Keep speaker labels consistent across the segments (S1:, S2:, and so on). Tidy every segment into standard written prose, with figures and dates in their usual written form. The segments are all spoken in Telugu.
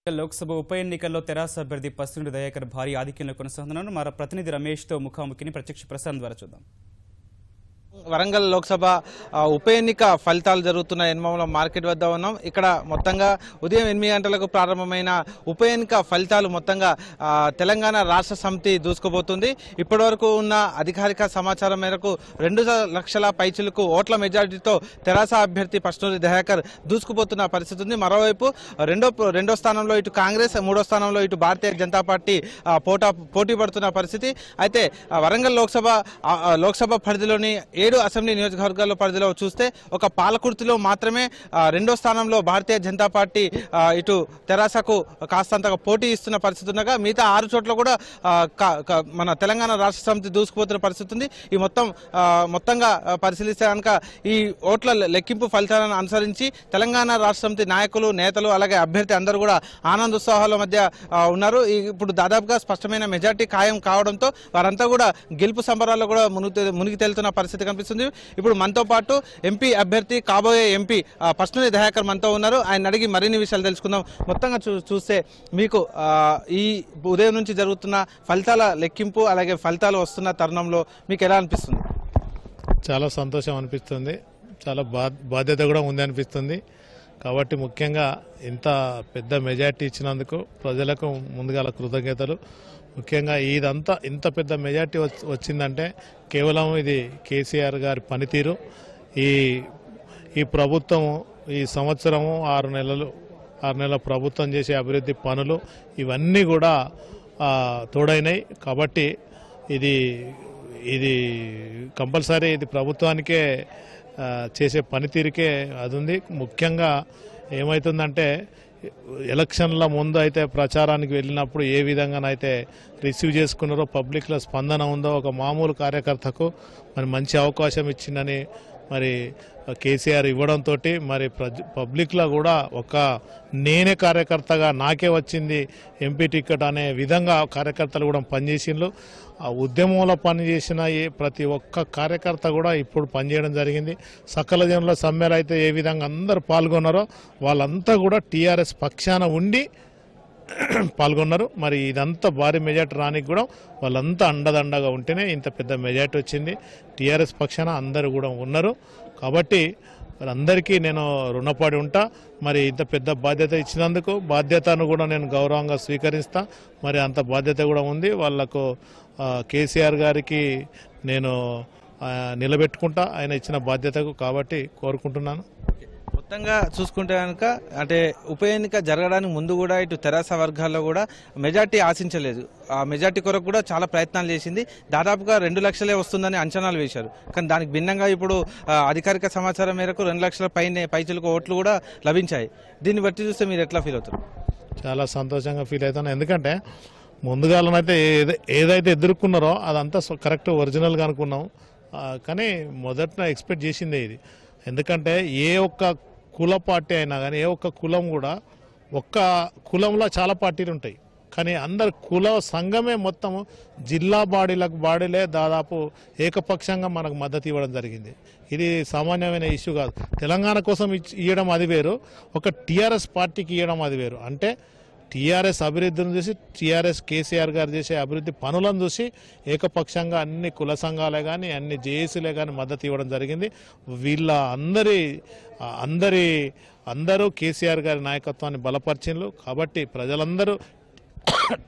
S1: లోక్సభ ఉప ఎన్నికల్లో తెరాస అభ్యర్థి పస్సుండి దయాకర్ భారీ ఆధిక్యంలో కొనసాగుతున్నారు. మా ప్రతినిధి రమేష్తో ముఖాముఖిని ప్రత్యక్ష ప్రసారం ద్వారా చూద్దాం.
S2: వరంగల్ లోక్సభ ఉప ఎన్నిక ఫలితాలు జరుగుతున్న ఎన్మల మార్కెట్ వద్ద ఉన్నాం. ఇక్కడ మొత్తంగా ఉదయం 8 గంటలకు ప్రారంభమైన ఉప ఎన్నిక ఫలితాలు మొత్తంగా తెలంగాణ రాష్ట్ర సమితి దూసుకుపోతుంది. ఇప్పటివరకు ఉన్న అధికారిక సమాచారం మేరకు 2 లక్షల పైచిలకు ఓట్ల మెజారిటీతో తెరాస అభ్యర్థి పస్సుండి దయాకర్ దూసుకుపోతున్న పరిస్థితి ఉంది. మరోవైపు రెండో స్థానంలో ఇటు కాంగ్రెస్, మూడో స్థానంలో ఇటు భారతీయ జనతా పార్టీ పోటీ పడుతున్న పరిస్థితి. అయితే వరంగల్ లోక్సభ పరిధిలోని 7 అసెంబ్లీ నియోజకవర్గాల పరిధిలో చూస్తే ఒక పాలకుర్తిలో మాత్రమే రెండో స్థానంలో భారతీయ జనతా పార్టీ ఇటు తెరాసకు కాస్తంతగా పోటీ ఇస్తున్న పరిస్థితి ఉండగా మిగతా 6 చోట్ల కూడా మన తెలంగాణ రాష్ట్ర సమితి దూసుకుపోతున్న పరిస్థితి ఉంది. ఈ మొత్తంగా పరిశీలిస్తే కనుక ఈ ఓట్ల లెక్కింపు ఫలితాలను అనుసరించి తెలంగాణ రాష్ట్ర సమితి నాయకులు, నేతలు అలాగే అభ్యర్థి అందరూ కూడా ఆనందోత్సాహాల మధ్య ఉన్నారు. ఇప్పుడు దాదాపుగా స్పష్టమైన మెజార్టీ ఖాయం కావడంతో వారంతా కూడా గెలుపు సంబరాల్లో కూడా మునిగి తేలుతున్న పరిస్థితి కనిపిస్తుంది. ఇప్పుడు మనతో పాటు ఎంపీ అభ్యర్థి, కాబోయే ఎంపీ పస్సుండి దయాకర్ మనతో ఉన్నారు. ఆయన అడిగి మరిన్ని విషయాలు తెలుసుకుందాం. మొత్తంగా చూస్తే మీకు ఈ ఉదయం నుంచి జరుగుతున్న ఫలితాల లెక్కింపు అలాగే ఫలితాలు వస్తున్న తరుణంలో మీకు ఎలా అనిపిస్తుంది?
S3: చాలా సంతోషం అనిపిస్తుంది, చాలా బాధ్యత కూడా ఉంది అనిపిస్తుంది. కాబట్టి ముఖ్యంగా ఇంత పెద్ద మెజార్టీ ఇచ్చినందుకు ప్రజలకు ముందుగా కృతజ్ఞతలు. ముఖ్యంగా ఇదంతా ఇంత పెద్ద మెజార్టీ వచ్చిందంటే కేవలం ఇది కేసీఆర్ గారి పనితీరు. ఈ ప్రభుత్వం ఈ సంవత్సరము 6 నెలల ప్రభుత్వం చేసే అభివృద్ధి పనులు ఇవన్నీ కూడా తోడైనాయి. కాబట్టి ఇది కంపల్సరీ ఇది ప్రభుత్వానికే చేసే పనితీరుకే అది ఉంది. ముఖ్యంగా ఏమవుతుందంటే ఎలక్షన్ల ముందు అయితే ప్రచారానికి వెళ్ళినప్పుడు ఏ విధంగానైతే రిసీవ్ చేసుకున్నారో, పబ్లిక్లో స్పందన ఉందో, ఒక మామూలు కార్యకర్తకు మరి మంచి అవకాశం ఇచ్చిందని మరి కేసీఆర్ ఇవ్వడంతో మరి పబ్లిక్లో కూడా ఒక నేనే కార్యకర్తగా నాకే వచ్చింది ఎంపీ టికెట్ అనే విధంగా కార్యకర్తలు కూడా పనిచేసిండ్రు. ఆ ఉద్యమంలో పనిచేసిన ప్రతి ఒక్క కార్యకర్త కూడా ఇప్పుడు పనిచేయడం జరిగింది. సకల జనుల సమ్మెలో అయితే ఏ విధంగా అందరూ పాల్గొన్నారో వాళ్ళంతా కూడా టీఆర్ఎస్ పక్షాన ఉండి పాల్గొన్నారు. మరి ఇదంతా భారీ మెజార్టీ రానికి కూడా వాళ్ళంతా అండదండగా ఉంటేనే ఇంత పెద్ద మెజార్టీ వచ్చింది. టీఆర్ఎస్ పక్షాన అందరూ కూడా ఉన్నారు. కాబట్టి అందరికీ నేను రుణపడి ఉంటా. మరి ఇంత పెద్ద బాధ్యత ఇచ్చినందుకు బాధ్యతను కూడా నేను గౌరవంగా స్వీకరిస్తా. మరి అంత బాధ్యత కూడా ఉంది వాళ్లకు. కేసీఆర్ గారికి నేను నిలబెట్టుకుంటా ఆయన ఇచ్చిన బాధ్యతకు. కాబట్టి కోరుకుంటున్నాను.
S2: మొత్తంగా చూసుకుంటే కనుక అంటే ఉప ఎన్నిక జరగడానికి ముందు కూడా ఇటు తెరాస వర్గాల్లో కూడా మెజార్టీ ఆశించలేదు. ఆ మెజార్టీ కొరకు కూడా చాలా ప్రయత్నాలు చేసింది. దాదాపుగా 2 లక్షలే వస్తుందని అంచనాలు వేశారు. కానీ దానికి భిన్నంగా ఇప్పుడు అధికారిక సమాచారం మేరకు 2 లక్షల పైచిలకు ఓట్లు కూడా లభించాయి. దీన్ని బట్టి చూస్తే మీరు ఎట్లా ఫీల్ అవుతారు?
S3: చాలా సంతోషంగా ఫీల్ అవుతాను. ఎందుకంటే ముందుగాలనైతే ఏదైతే ఎదుర్కొన్నారో అదంతా కరెక్ట్ ఒరిజినల్గా అనుకున్నాం. కానీ మొదట ఎక్స్పెక్ట్ చేసిందే ఇది. ఎందుకంటే ఏ ఒక్క కుల పార్టీ అయినా కానీ ఏ ఒక్క కులం కూడా ఒక్క కులంలో చాలా పార్టీలు ఉంటాయి. కానీ అందరు కుల సంఘమే మొత్తం జిల్లా బాడీలే దాదాపు ఏకపక్షంగా మనకు మద్దతు ఇవ్వడం జరిగింది. ఇది సామాన్యమైన ఇష్యూ కాదు. తెలంగాణ కోసం ఇవ్వడం అది వేరు, ఒక టీఆర్ఎస్ పార్టీకి ఇవ్వడం అది వేరు. అంటే టీఆర్ఎస్ అభివృద్ధిని చూసి, టీఆర్ఎస్ కేసీఆర్ గారు చేసే అభివృద్ధి పనులను చూసి ఏకపక్షంగా అన్ని కుల సంఘాలే కానీ అన్ని జేఏసీలే కానీ మద్దతు ఇవ్వడం జరిగింది. అందరూ కేసీఆర్ గారి నాయకత్వాన్ని బలపరిచిండ్రు. కాబట్టి ప్రజలందరూ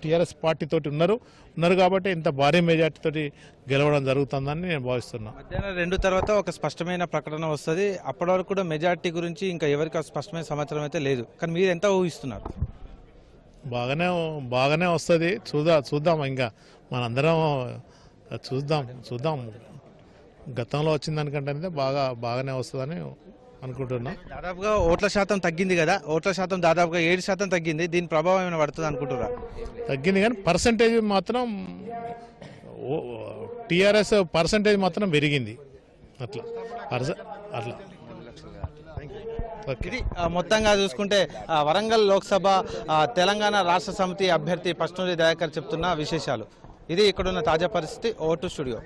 S3: టీఆర్ఎస్ పార్టీతోటి ఉన్నారు కాబట్టి ఇంత భారీ మెజార్టీతోటి గెలవడం జరుగుతుందని నేను భావిస్తున్నాను.
S2: మధ్యాహ్నం 2 తర్వాత ఒక స్పష్టమైన ప్రకటన వస్తుంది. అప్పటి వరకు కూడా మెజార్టీ గురించి ఇంకా ఎవరికి స్పష్టమైన సమాచారం అయితే లేదు. కానీ మీరు ఎంత ఊహిస్తున్నారు?
S3: బాగానే వస్తుంది. చూద్దాం. ఇంకా మనందరం చూద్దాం. గతంలో వచ్చిన దానికంటే బాగానే వస్తుందని అనుకుంటున్నా.
S2: దాదాపుగా ఓట్ల శాతం తగ్గింది కదా, ఓట్ల శాతం దాదాపుగా 7% తగ్గింది. దీని ప్రభావం ఏమైనా పడుతుంది అనుకుంటున్నా?
S3: తగ్గింది కానీ పర్సంటేజ్ మాత్రం టీఆర్ఎస్ పర్సంటేజ్ మాత్రం పెరిగింది. అట్లా
S2: ఇది మొత్తంగా చూసుకుంటే వరంగల్ లోక్సభ తెలంగాణ రాష్ట్ర సమితి అభ్యర్థి పస్సుండి దయాకర్ చెప్తున్న విశేషాలు. ఇది ఇక్కడున్న తాజా పరిస్థితి. Vote studio.